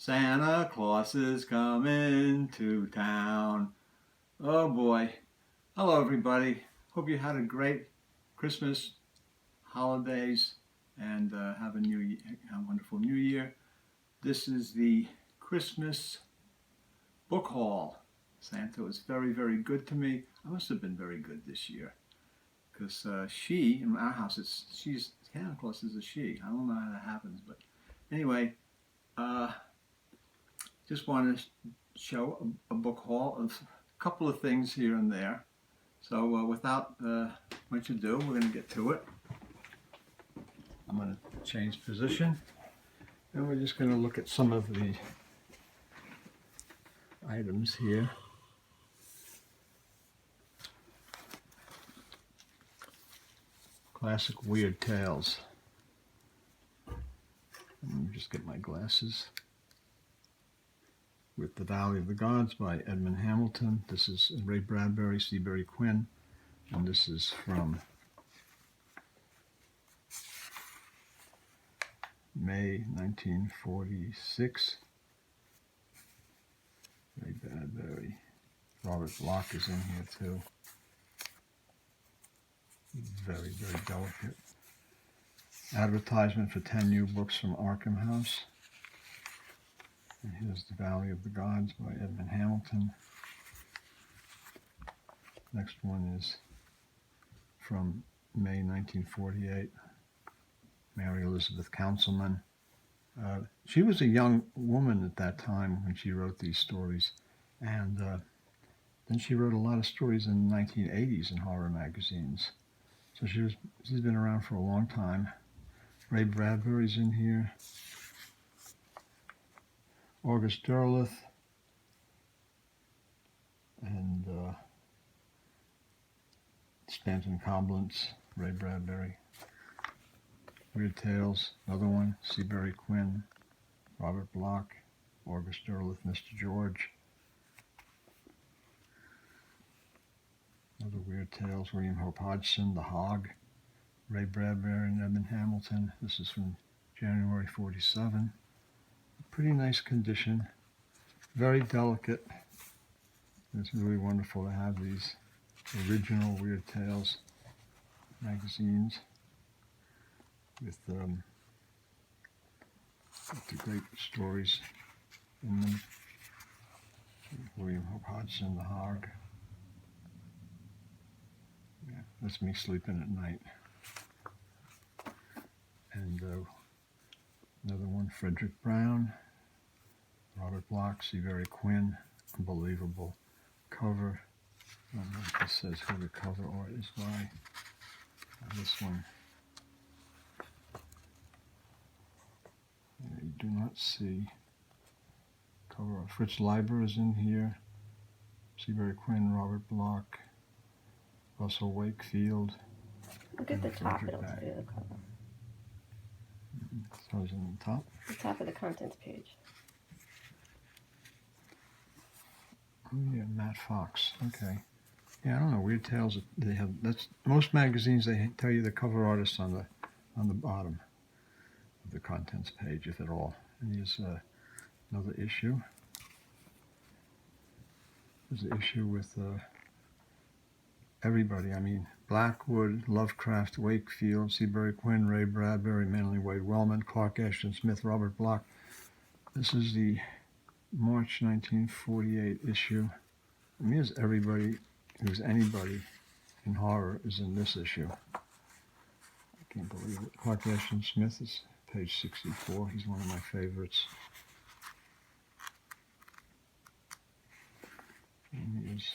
Santa Claus is coming to town. Oh boy. Hello everybody. Hope you had a great Christmas, holidays, and have a wonderful New Year. This is the Christmas book haul. Santa was very, very good to me. I must have been very good this year because she, in our house, Santa Claus is a she. I don't know how that happens, but anyway, just want to show a book haul of a couple of things here and there. So without much ado, we're going to get to it. I'm going to change position, and we're just going to look at some of the items here. Classic Weird Tales. Let me just get my glasses. With the Valley of the Gods by Edmund Hamilton. This is Ray Bradbury, Seabury Quinn, and this is from May 1946. Ray Bradbury. Robert Bloch is in here too. Very, very delicate. Advertisement for 10 new books from Arkham House. And here's The Valley of the Gods by Edmund Hamilton. Next one is from May 1948. Mary Elizabeth Councilman. She was a young woman at that time when she wrote these stories, and then she wrote a lot of stories in the 1980s in horror magazines. So she's been around for a long time. Ray Bradbury's in here. August Derleth and Stanton Coblentz, Ray Bradbury. Weird Tales, another one, Seabury Quinn, Robert Bloch, August Derleth, Mr. George. Another Weird Tales, William Hope Hodgson, The Hog, Ray Bradbury and Edmund Hamilton. This is from January 47. Pretty nice condition, very delicate. It's really wonderful to have these original Weird Tales magazines with the great stories in them. William Hope Hodgson, The Hog. Yeah, that's me sleeping at night. And another one, Frederick Brown, Robert Bloch, Seabury Quinn. Unbelievable cover. I don't know if this says who the cover art is by. This one. You do not see cover art. Fritz Leiber is in here. Seabury Quinn, Robert Bloch, Russell Wakefield. Look at the top, it'll tell you the cover. So it's on the top? The top of the contents page. Oh yeah, Matt Fox. Okay. Yeah, I don't know. Weird Tales. They have most magazines. They tell you the cover artist on the bottom of the contents page, if at all. And here's another issue. There's an issue with everybody. I mean, Blackwood, Lovecraft, Wakefield, Seabury Quinn, Ray Bradbury, Manly Wade Wellman, Clark Ashton Smith, Robert Bloch. This is the March 1948 issue. I mean, here's everybody who's anybody in horror is in this issue. I can't believe it. Clark Ashton Smith is page 64. He's one of my favorites. And here's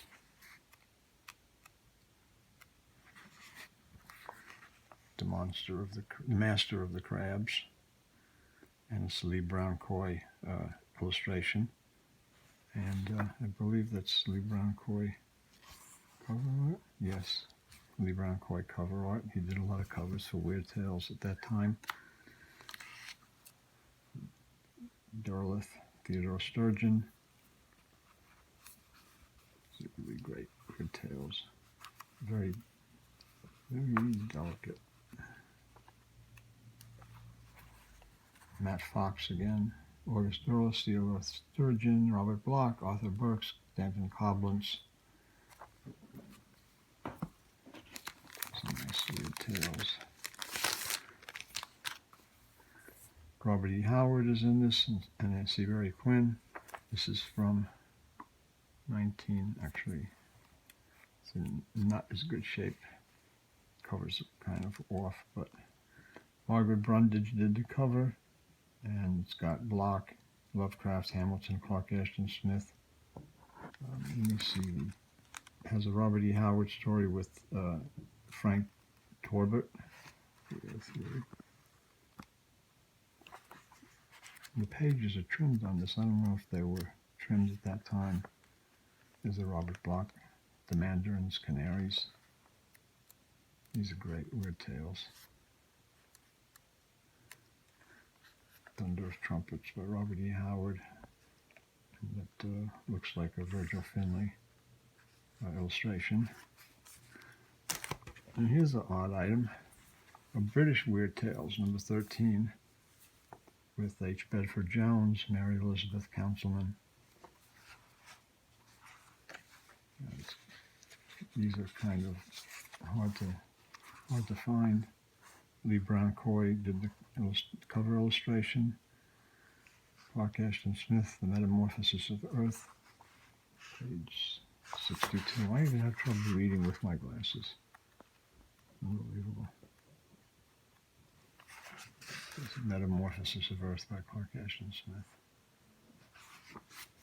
the Master of the Crabs, and it's Lee Brown Coy illustration, and I believe that's Lee Brown Coy cover art. Yes, Lee Brown Coy cover art. He did a lot of covers for Weird Tales at that time. Derleth, Theodore Sturgeon. It's really great Weird Tales. Very, very delicate. Matt Fox again, August Derlis, Theodore Sturgeon, Robert Bloch, Arthur Burks, Stanton Coblentz. Some nice weird tales. Robert E. Howard is in this, and Nancy Berry Quinn. This is from actually, it's in not as good shape. Cover's kind of off, but Margaret Brundage did the cover, and Scott Bloch, Lovecraft, Hamilton, Clark Ashton Smith. Let me see. It has a Robert E. Howard story with Frank Torbert. The pages are trimmed on this. I don't know if they were trimmed at that time. There's a Robert Bloch, The Mandarin's Canaries. These are great weird tales. Thunder of Trumpets by Robert E. Howard. And that looks like a Virgil Finlay illustration. And here's an odd item. A British Weird Tales, number 13, with H. Bedford Jones, Mary Elizabeth Councilman. These are kind of hard to find. Lee Brown Coy did the cover illustration. Clark Ashton Smith, The Metamorphosis of Earth, page 62. I even have trouble reading with my glasses. Unbelievable. Metamorphosis of Earth by Clark Ashton Smith.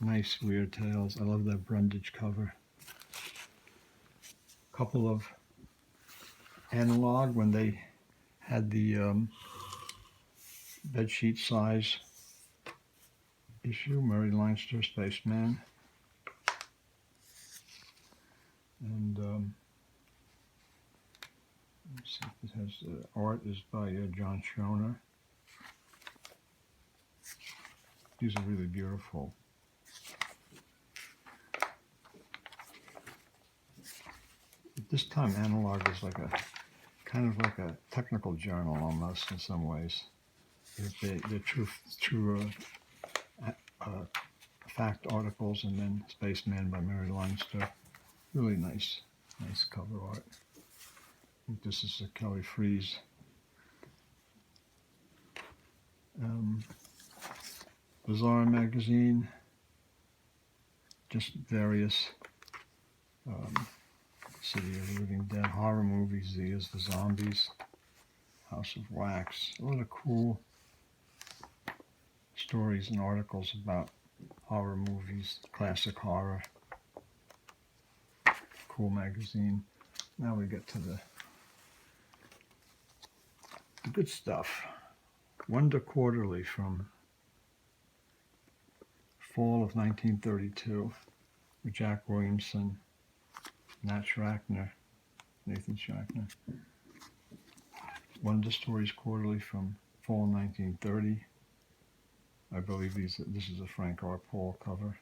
Nice weird tales. I love that Brundage cover. Couple of Analog, when they had the bedsheet size issue, Murray Leinster, Spaceman. And let's see if it has art is by John Schroner. These are really beautiful. At this time, Analog was like a kind of like a technical journal almost in some ways. They're true fact articles, and then Spaceman by Mary Leinster. Really nice cover art. I think this is a Kelly Freas. Bizarre magazine. Just various City of the Living Dead horror movies. Z is the Zombies. House of Wax. A lot of cool stories and articles about horror movies, classic horror. Cool magazine. Now we get to the good stuff. Wonder Quarterly from fall of 1932 with Jack Williamson, Nathan Schachner. Wonder Stories Quarterly from fall 1930. I believe this is a Frank R. Paul cover.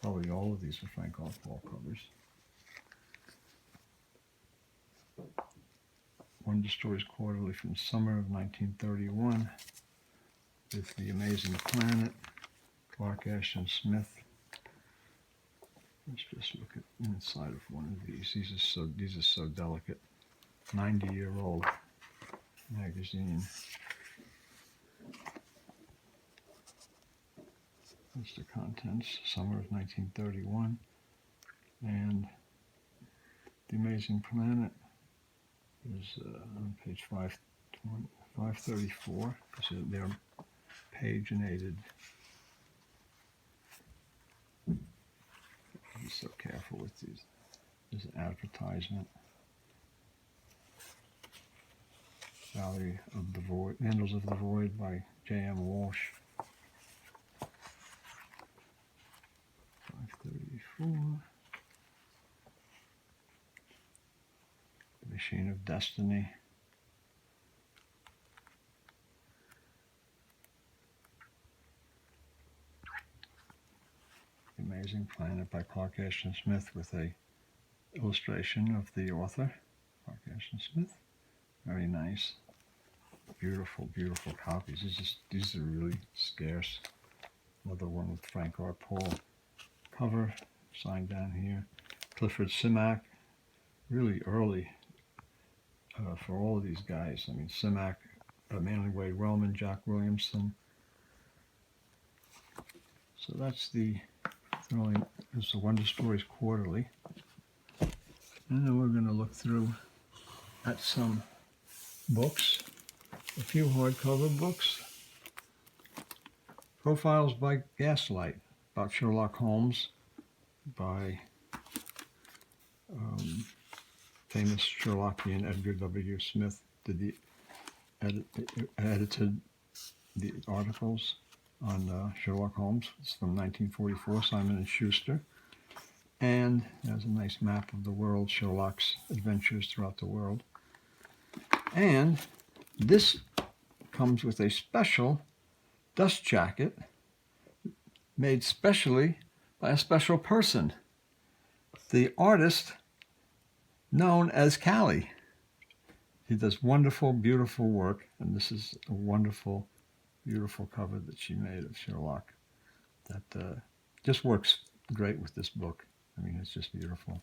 Probably all of these are Frank R. Paul covers. Wonder Stories Quarterly from summer of 1931 with The Amazing Planet, Clark Ashton Smith. Let's just look at inside of one of these. These are so delicate. 90-year-old magazine. That's the contents. Summer of 1931, and The Amazing Planet is on page 534. So they're paginated. Be so careful with these. This is an advertisement. Valley of the Void, Vandals of the Void by J.M. Walsh. 534. The Machine of Destiny. The Amazing Planet by Clark Ashton Smith with a illustration of the author, Clark Ashton Smith. Very nice. beautiful, beautiful copies. These are really scarce. Another one with Frank R. Paul cover, signed down here. Clifford Simak, really early for all of these guys. I mean, Simak, Manly Wade Wellman, Jack Williamson. So that's the Wonder Stories Quarterly. And then we're going to look through at some books, a few hardcover books. Profiles by Gaslight, about Sherlock Holmes, by famous Sherlockian Edgar W. Smith, edited the articles on Sherlock Holmes. It's from 1944, Simon & Schuster. And there's a nice map of the world, Sherlock's adventures throughout the world. And this comes with a special dust jacket made specially by a special person, the artist known as Callie. He does wonderful, beautiful work, and this is a wonderful, beautiful cover that she made of Sherlock that just works great with this book. I mean, it's just beautiful.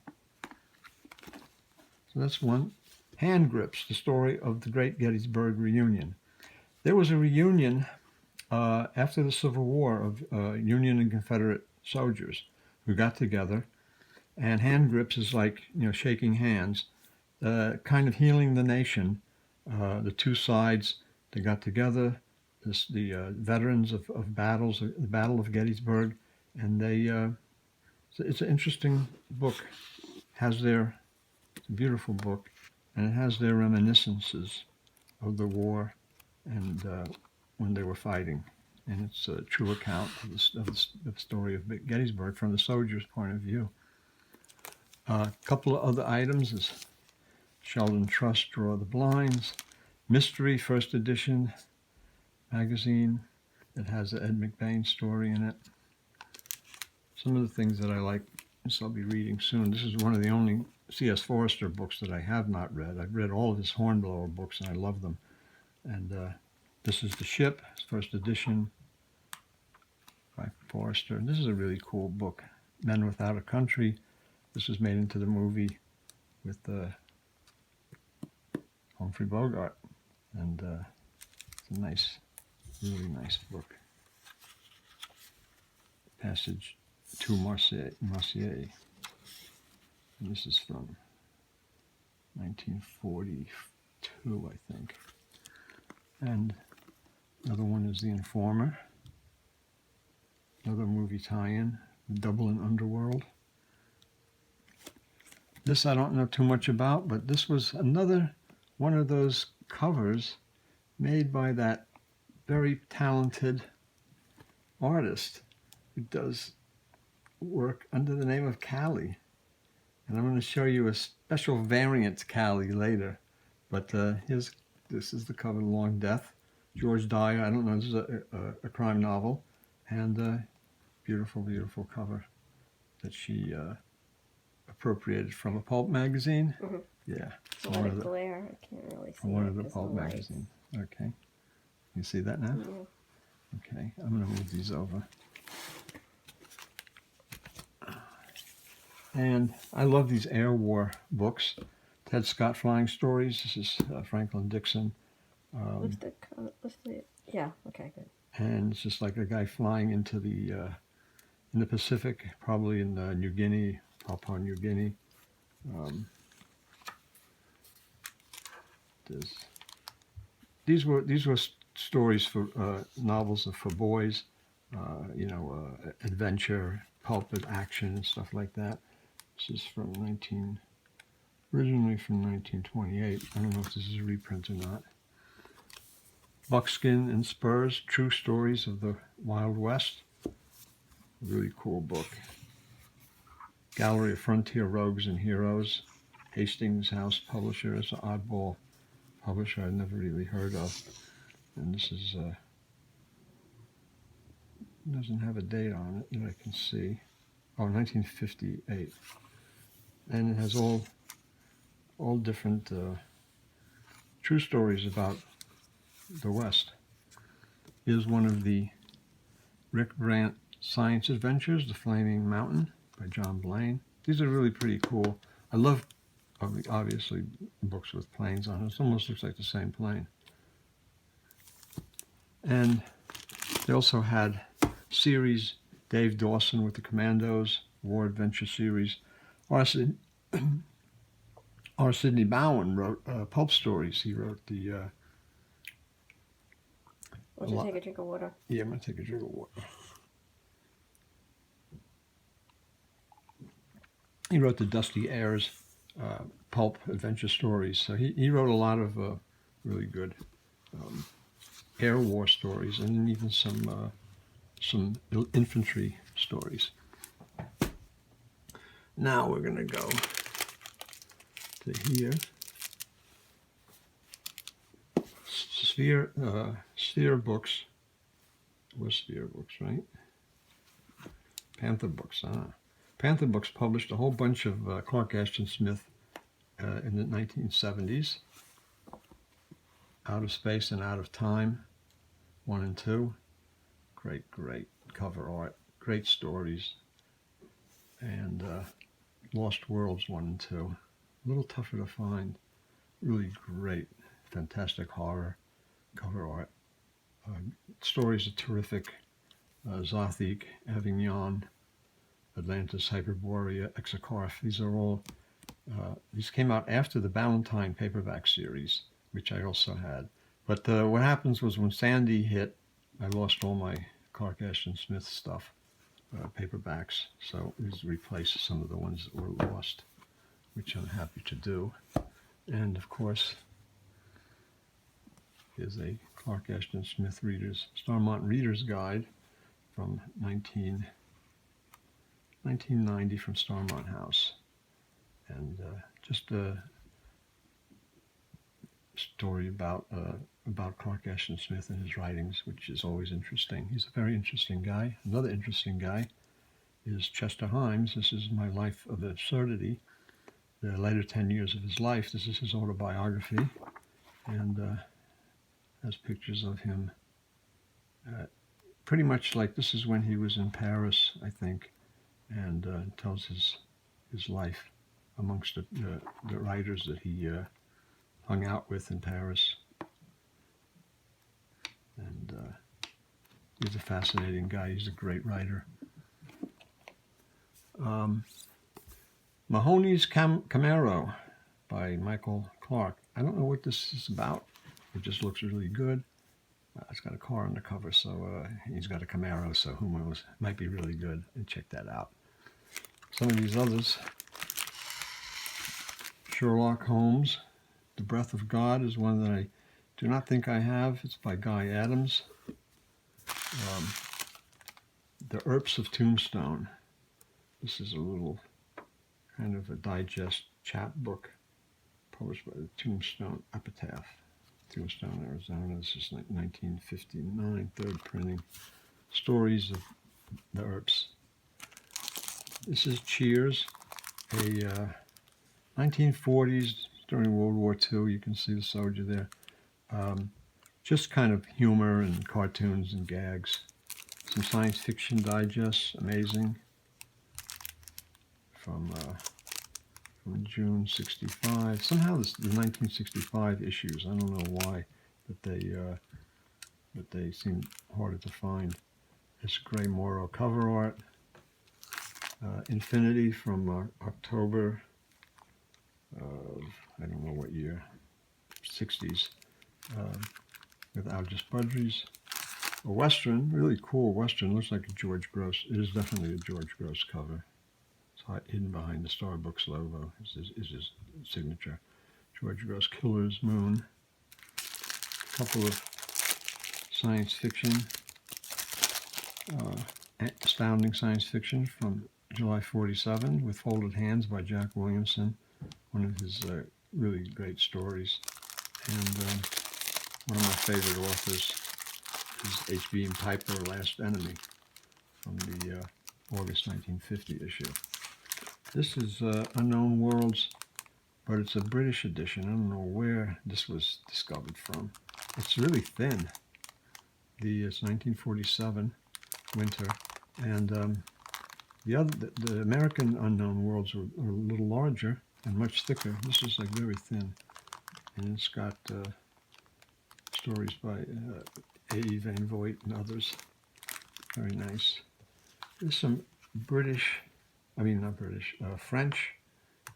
So that's one. Hand Grips, the story of the Great Gettysburg Reunion. There was a reunion after the Civil War of Union and Confederate soldiers who got together, and hand grips is like, shaking hands, kind of healing the nation. The two sides, they got together, the veterans of battles, the Battle of Gettysburg, and it's an interesting book. It's a beautiful book, and it has their reminiscences of the war and when they were fighting. And it's a true account of the story of Gettysburg from the soldiers' point of view. A couple of other items is Sheldon Trust, Draw the Blinds, Mystery, first edition magazine that has an Ed McBain story in it. Some of the things that I like, this I'll be reading soon. This is one of the only C.S. Forester books that I have not read. I've read all of his Hornblower books, and I love them. And this is The Ship, first edition by Forester. And this is a really cool book, Men Without a Country. This was made into the movie with Humphrey Bogart. And it's a nice, really nice book. Passage to Marseille. And this is from 1942, I think. And another one is The Informer. Another movie tie-in, The Dublin Underworld. This I don't know too much about, but this was another one of those covers made by that very talented artist who does work under the name of Callie. And I'm going to show you a special variant Callie later. But this is the cover, Long Death. George Dyer, I don't know, this is a crime novel. And beautiful, beautiful cover that she appropriated from a pulp magazine. Mm-hmm. Yeah. A lot of glare, I can't really see. From one it of the 'cause pulp the lights. magazine. Okay. You see that now? Yeah. Okay, I'm going to move these over. And I love these air war books. Ted Scott Flying Stories. This is Franklin Dixon. Yeah, okay, good. And it's just like a guy flying into in the Pacific, probably in New Guinea, Papua New Guinea. These were stories for novels for boys, adventure, pulp action and stuff like that. This is originally from 1928. I don't know if this is a reprint or not. Buckskin and Spurs, True Stories of the Wild West. Really cool book. Gallery of Frontier Rogues and Heroes. Hastings House Publisher. It's an oddball publisher I've never really heard of. And this is, doesn't have a date on it that I can see. Oh, 1958. And it has all different true stories about the West. Here's one of the Rick Brant science adventures, The Flaming Mountain by John Blaine. These are really pretty cool. I love, obviously, books with planes on it. It almost looks like the same plane. And they also had series, Dave Dawson with the Commandos, War Adventure series. R. Sidney Bowen wrote pulp stories. He wrote the... Would you take a drink of water? Yeah, I'm going to take a drink of water. He wrote the Dusty Airs pulp adventure stories. So he wrote a lot of really good air war stories, and even some infantry stories. Now we're going to go to here. Sphere Books. It was Sphere Books, right? Panther Books. Panther Books published a whole bunch of Clark Ashton Smith in the 1970s. Out of Space and Out of Time, 1 and 2. Great cover art. Great stories. And Lost Worlds 1 and 2. A little tougher to find. Really great, fantastic horror cover art. Stories are terrific. Zothique, Avignon, Atlantis, Hyperborea, Exocarf. These are all, these came out after the Ballantine paperback series, which I also had. But what happens was when Sandy hit, I lost all my Clark Ashton Smith stuff, paperbacks. So it was replaced some of the ones that were lost, which I'm happy to do. And of course, here's a Clark Ashton Smith Starmont Reader's Guide from 1990 from Starmont House. And just a story about Clark Ashton Smith and his writings, which is always interesting. He's a very interesting guy. Another interesting guy is Chester Himes. This is My Life of Absurdity, the later 10 years of his life. This is his autobiography, and has pictures of him pretty much like this is when he was in Paris, I think, and tells his life amongst the writers that he hung out with in Paris. And he's a fascinating guy. He's a great writer. Mahoney's Camaro by Michael Clark. I don't know what this is about. It just looks really good. It's got a car on the cover, so he's got a Camaro, so who knows? Might be really good. And check that out. Some of these others. Sherlock Holmes, The Breath of God is one that I do not think I have. It's by Guy Adams. The Earps of Tombstone. This is a little kind of a digest chapbook published by the Tombstone Epitaph. Tombstone, Arizona. This is 1959, third printing. Stories of the Earps. This is Cheers, a 1940s during World War II. You can see the soldier there. Just kind of humor and cartoons and gags. Some science fiction digests, amazing. From June '65. Somehow the 1965 issues, I don't know why, but they seem harder to find. This Gray Morrow cover art. Infinity from October of, I don't know what year, 60s, with Algis Budrys. A Western, really cool Western, looks like a George Gross. It is definitely a George Gross cover. Hidden behind the Starbucks logo is his signature. George Gross, Killer's Moon. A couple of science fiction, astounding science fiction from July *47 with Folded Hands by Jack Williamson. One of his really great stories. And one of my favorite authors is H.B. and Piper, Last Enemy, from the August 1950 issue. This is Unknown Worlds, but it's a British edition. I don't know where this was discovered from. It's really thin. It's 1947 winter, and the American Unknown Worlds are a little larger and much thicker. This is like very thin, and it's got stories by A.E. Van Vogt and others. Very nice. There's some French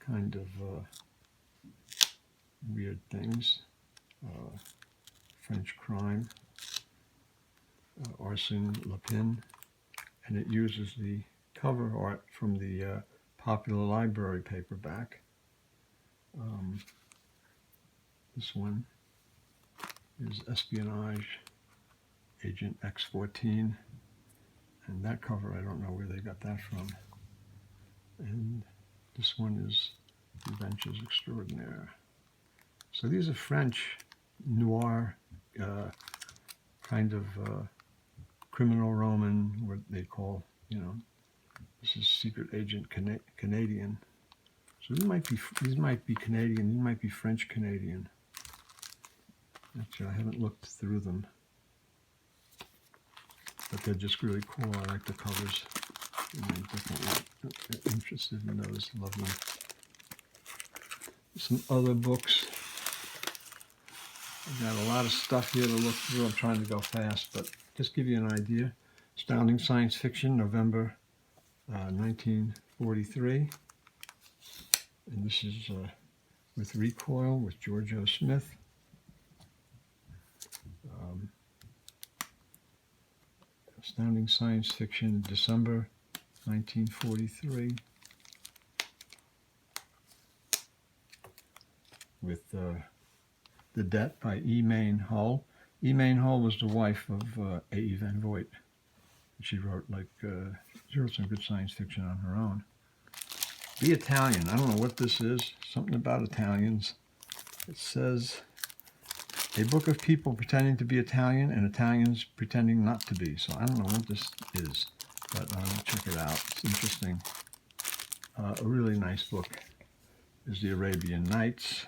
kind of weird things. French crime, Arsène Lupin, and it uses the cover art from the Popular Library paperback. This one is Espionage, Agent X-14, and that cover, I don't know where they got that from. And this one is Adventures Extraordinaire. So these are French noir kind of criminal Roman, what they call, this is Secret Agent Canadian. So these might be Canadian, these might be French Canadian. Actually, I haven't looked through them, but they're just really cool. I like the covers. And I'm definitely interested in those. Love them. Some other books. I've got a lot of stuff here to look through. I'm trying to go fast, but just give you an idea. Astounding Science Fiction, November 1943. And this is with Recoil, with George O. Smith. Astounding Science Fiction, December 1943. With The Debt by E. Main Hull. E. Main Hull was the wife of A.E. Van Vogt. She wrote some good science fiction on her own. Be Italian. I don't know what this is. Something about Italians. It says, a book of people pretending to be Italian and Italians pretending not to be. So I don't know what this is, but I'll check it out. It's interesting. A really nice book is The Arabian Nights.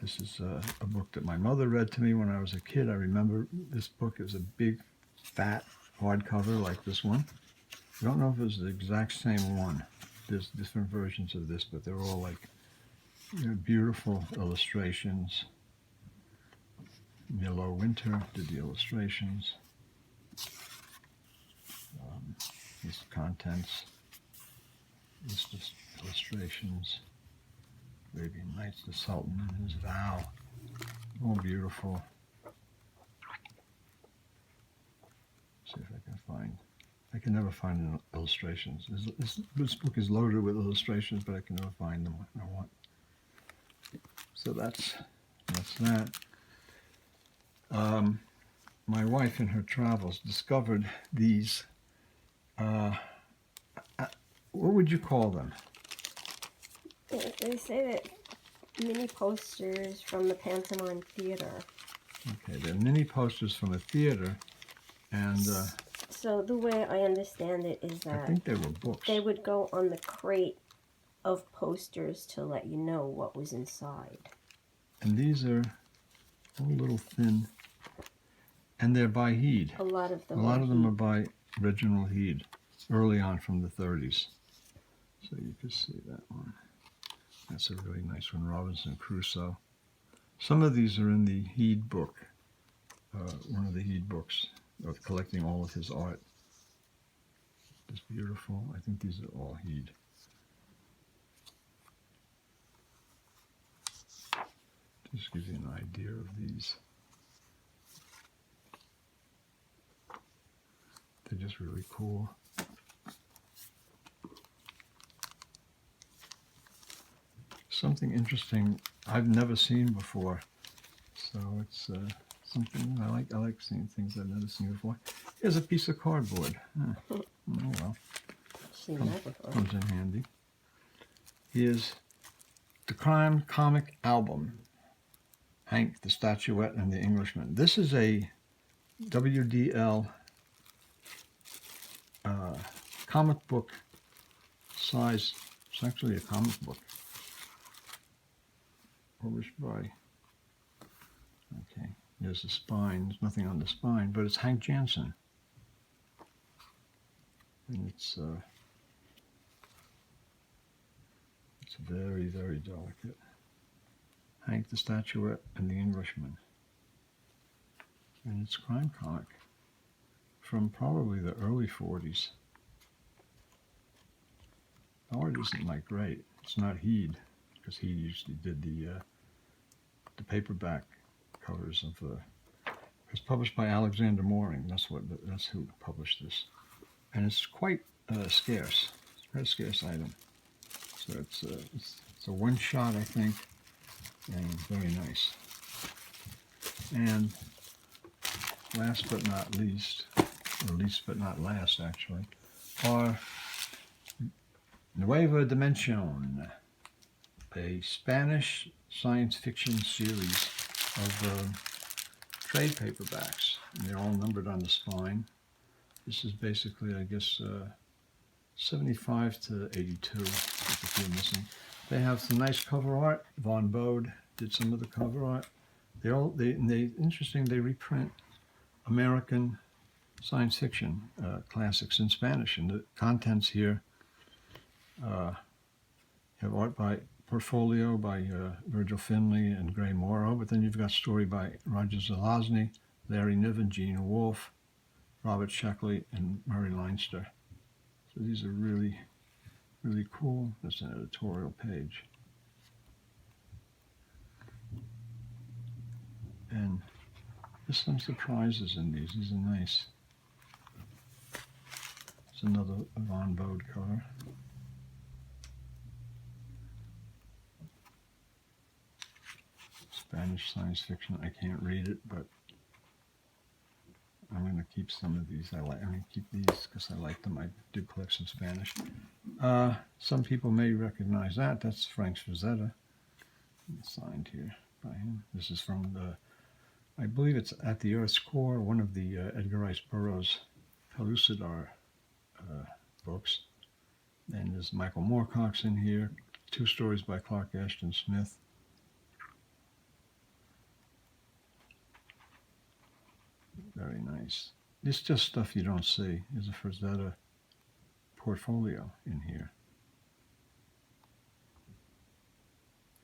This is a book that my mother read to me when I was a kid. I remember this book is a big, fat hardcover like this one. I don't know if it's the exact same one. There's different versions of this, but they're all like beautiful illustrations. Yellow Winter did the illustrations. These contents, list of illustrations. Arabian Nights, the Sultan and his vow. All beautiful. See if I can find. I can never find illustrations. This book is loaded with illustrations, but I can never find them when I want. So that's that. My wife in her travels discovered these, what would you call them? They say that mini posters from the Pantomime Theater. Okay, they're mini posters from a theater, and so the way I understand it is that I think they were books. They would go on the crate of posters to let you know what was inside. And these are all little thin, and they're by Heed. A lot of them are by Reginald Heed, early on from the 30s. So you can see that one. That's a really nice one, Robinson Crusoe. Some of these are in the Heed book, one of the Heed books, of collecting all of his art. It's beautiful. I think these are all Heed. Just gives you an idea of these. They're just really cool. Something interesting I've never seen before, so it's something I like. I like seeing things I've never seen before. Here's a piece of cardboard. Oh well, comes in handy. Here's the Crime Comic Album. Hank, the Statuette, and the Englishman. This is a WDL comic book size. It's actually a comic book. Published by, okay, There's the spine. There's nothing on the spine, but it's Hank Jansen. And it's very, very delicate. Hank the Statuette and the Englishman. And it's crime comic from probably the early 40s. The art isn't like great. It's not Heed, because Heed usually did the paperback covers of the. It was published by Alexander Mooring. That's who published this, and it's quite scarce. It's a very scarce item. So it's a one shot, I think, and very nice. And last but not least, or least but not last, actually, are Nueva Dimension, a Spanish science fiction series of trade paperbacks. And they're all numbered on the spine. This is basically, I guess, 75 to 82, with a few missing. They have some nice cover art. Von Bode did some of the cover art. Interesting, they reprint American science fiction classics in Spanish. And the contents here have art by Portfolio by Virgil Finlay and Gray Morrow, but then you've got story by Roger Zelazny, Larry Niven, Gene Wolfe, Robert Sheckley, and Murray Leinster. So these are really, really cool. That's an editorial page. And there's some surprises in these. These are nice. It's another Von Bode cover. Spanish science fiction. I can't read it, but I'm going to keep some of these. I'm going to keep these because I like them. I do collect some Spanish. Some people may recognize that. That's Frank Frazetta. It's signed here by him. This is from I believe it's At the Earth's Core, one of the Edgar Rice Burroughs Pellucidar books. And there's Michael Moorcock's in here. 2 stories by Clark Ashton Smith. Very nice. It's just stuff you don't see. There's a Frazetta portfolio in here.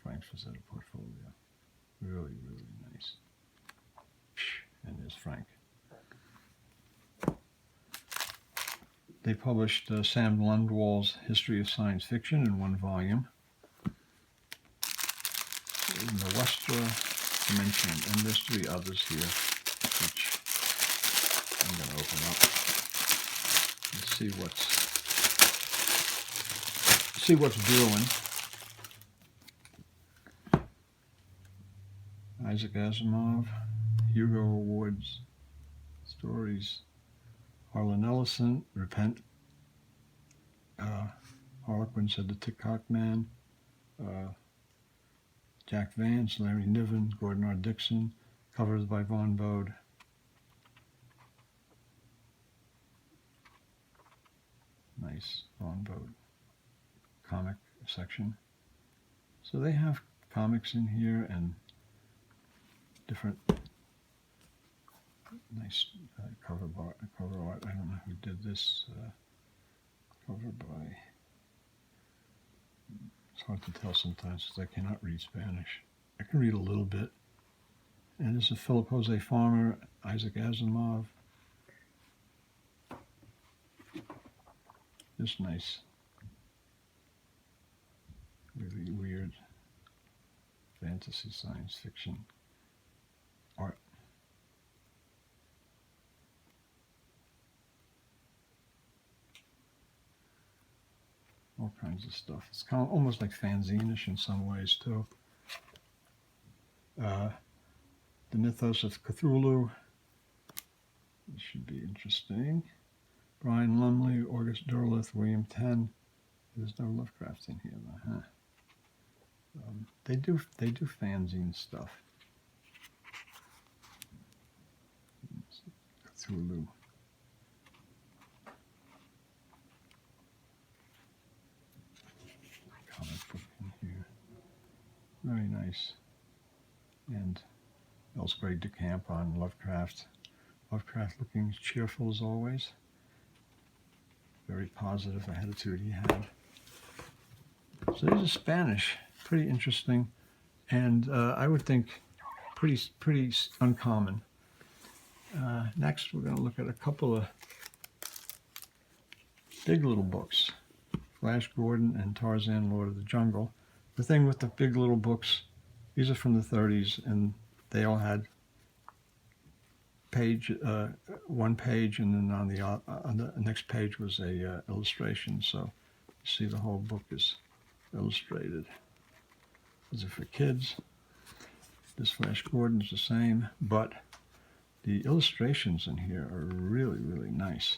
Frank Frazetta portfolio. Really, really nice. And there's Frank. They published Sam Lundwall's History of Science Fiction in 1 volume. In the Westra Dimension, and there's 3 others here, which I'm going to open up and see what's brewing. Isaac Asimov, Hugo Awards stories. Harlan Ellison, Repent. Harlequin Said the Tick-Tock Man. Jack Vance, Larry Niven, Gordon R. Dixon. Covers by Von Bode. Nice Von Bode comic section. So they have comics in here and different nice cover art. I don't know who did this. Cover by. It's hard to tell sometimes because I cannot read Spanish. I can read a little bit. And this is Philip Jose Farmer, Isaac Asimov. Just nice. Really weird fantasy science fiction art. All kinds of stuff. It's kind of almost like fanzine-ish in some ways too. The Mythos of Cthulhu. This should be interesting. Brian Lumley, August Derleth, William Tenn. There's no Lovecraft in here though, huh? They do fanzine stuff. Cthulhu. Comic book in here. Very nice. And Ellsbury DeCamp on Lovecraft. Lovecraft looking cheerful as always. Very positive attitude he had. So these are Spanish, pretty interesting, and I would think pretty uncommon. Next, we're going to look at a couple of big little books, Flash Gordon and Tarzan, Lord of the Jungle. The thing with the big little books, these are from the 30s, and they all had one page, and then on the next page was a illustration. So you see the whole book is illustrated. These are for kids. This Flash Gordon is the same, but the illustrations in here are really, really nice.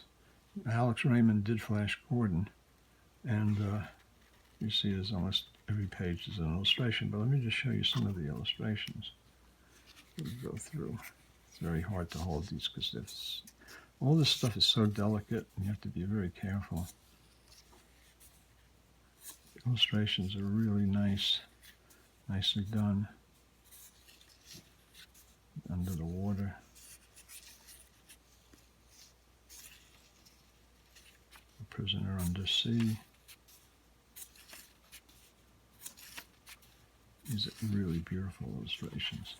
Alex Raymond did Flash Gordon, and you see there's almost every page is an illustration, but let me just show you some of the illustrations. We'll go through. It's very hard to hold these because all this stuff is so delicate, and you have to be very careful. The illustrations are really nice, nicely done. Under the water. A Prisoner Under Sea. These are really beautiful illustrations.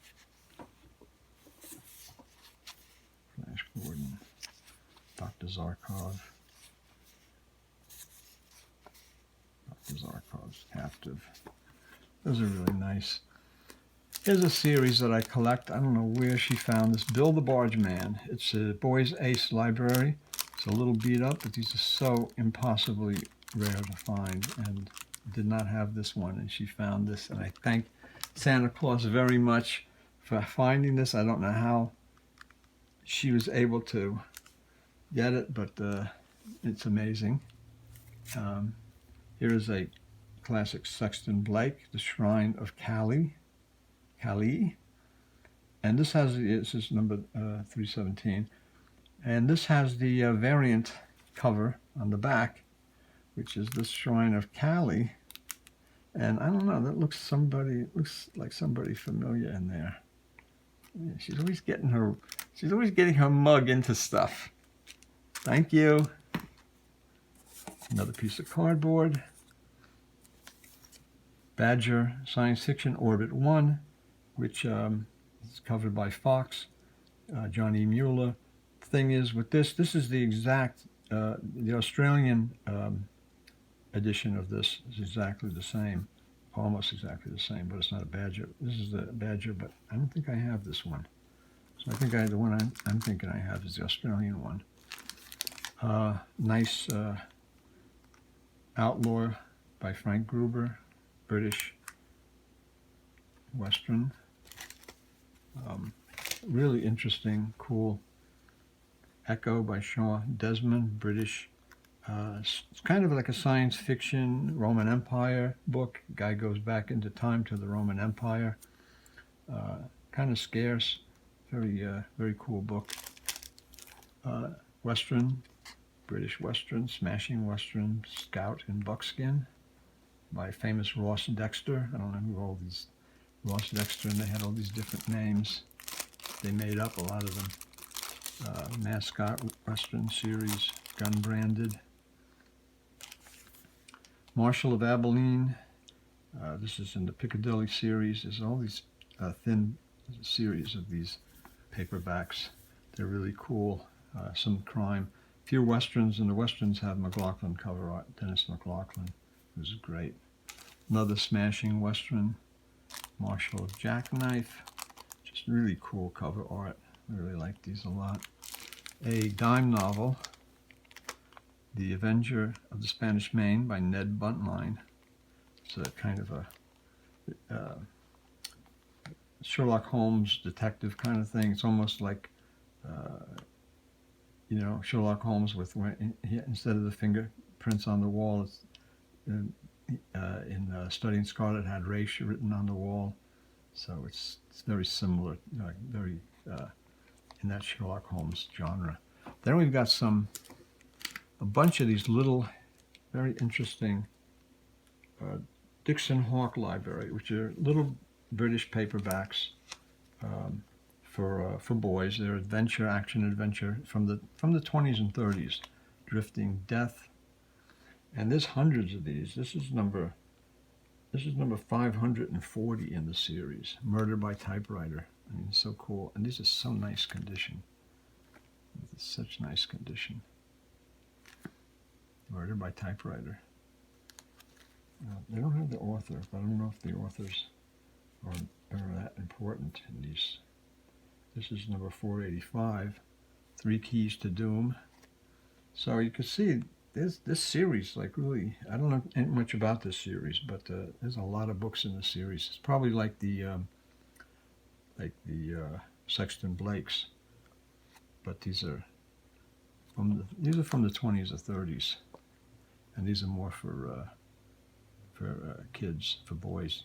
Flash Gordon, Dr. Zarkov. Dr. Zarkov's Captive. Those are really nice. Here's a series that I collect. I don't know where she found this. Bill the Barge Man. It's a Boys Ace library. It's a little beat up, but these are so impossibly rare to find, and did not have this one, and she found this, and I thank Santa Claus very much for finding this. I don't know how she was able to get it, but it's amazing. Here is a classic Sexton Blake, The Shrine of Kali, and this is number 317, and this has the variant cover on the back, which is The Shrine of Kali, and I don't know, that looks like somebody familiar in there. Yeah, she's always getting her mug into stuff. Thank you. Another piece of cardboard. Badger Science Fiction Orbit 1, which is covered by Fox, John E. Mueller. The thing is, with this is the exact, the Australian edition of this is exactly the same, almost exactly the same, but it's not a Badger. This is the Badger, but I don't think I have this one. So I think the one I'm thinking I have is the Australian one. Nice Outlaw by Frank Gruber, British Western. Really interesting, cool. Echo by Shaw Desmond, British. It's kind of like a science fiction Roman Empire book. Guy goes back into time to the Roman Empire. Kind of scarce, very cool book. Western, British Western, Smashing Western, Scout in Buckskin by famous Ross Dexter. I don't know who all these Ross Dexter, and they had all these different names. They made up a lot of them. Mascot Western series, Gun Branded. Marshall of Abilene. This is in the Piccadilly series. There's all these thin series of these paperbacks. They're really cool. Some crime. Few Westerns, and the Westerns have McLaughlin cover art. Dennis McLaughlin, who's great. Another smashing Western, Marshall of Jackknife. Just really cool cover art. I really like these a lot. A dime novel, The Avenger of the Spanish Main by Ned Buntline. It's a kind of a Sherlock Holmes detective kind of thing. It's almost like Sherlock Holmes with instead of the fingerprints on the wall, it's, in Studying Scarlet had Rache written on the wall, so it's very similar, very in that Sherlock Holmes genre. Then we've got a bunch of these little, very interesting Dixon Hawk Library, which are little British paperbacks. for boys. They're adventure, action adventure from the 20s and 30s. Drifting Death, and there's hundreds of these. This is number 540 in the series. Murder by Typewriter. I mean, so cool, and these are so nice condition. This is such nice condition. Murder by Typewriter. They don't have the author, but I don't know if the authors are that important in these. This is number 485, Three Keys to Doom. So you can see this series, like really, I don't know much about this series, but there's a lot of books in the series. It's probably like the Sexton Blakes, but these are from the 20s or 30s, and these are more for kids, for boys.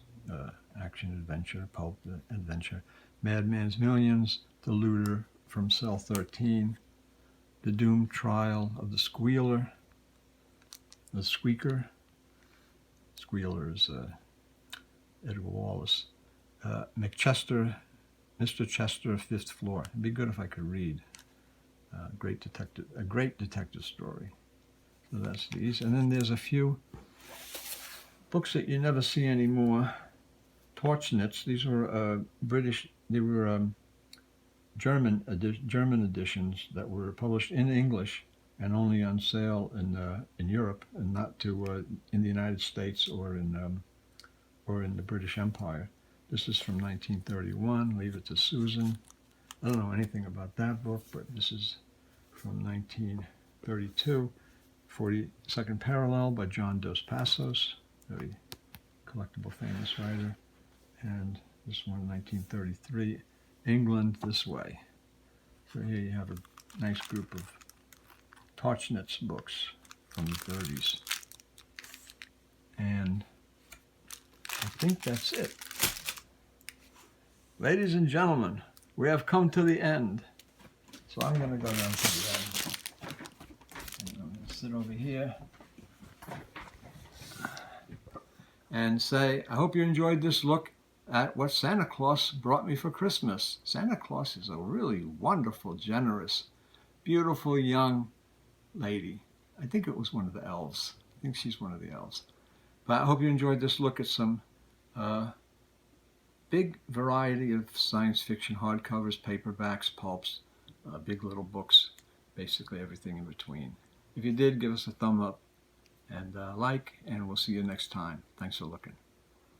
Action adventure, pulp adventure. Madman's Millions, The Looter from Cell 13, The Doomed Trial of the Squealer, The Squeaker. Squealer is Edgar Wallace. Mr. Chester, Fifth Floor. It'd be good if I could read. A great detective story. So that's these. And then there's a few books that you never see anymore. Torchnitz. These were British. They were German editions that were published in English and only on sale in Europe, and not to in the United States or in the British Empire. This is from 1931. Leave It to Susan. I don't know anything about that book, but this is from 1932. 42nd Parallel by John Dos Passos, very collectible, famous writer. And this one, 1933, England This Way. So here you have a nice group of Torchnitz books from the 30s. And I think that's it. Ladies and gentlemen, we have come to the end. So I'm going to go down to the end. And I'm going to sit over here and say, I hope you enjoyed this look at what Santa Claus brought me for Christmas. Santa Claus is a really wonderful, generous, beautiful young lady. I think it was one of the elves. I think she's one of the elves. But I hope you enjoyed this look at some big variety of science fiction hardcovers, paperbacks, pulps, big little books, basically everything in between. If you did, give us a thumb up and like, and we'll see you next time. Thanks for looking.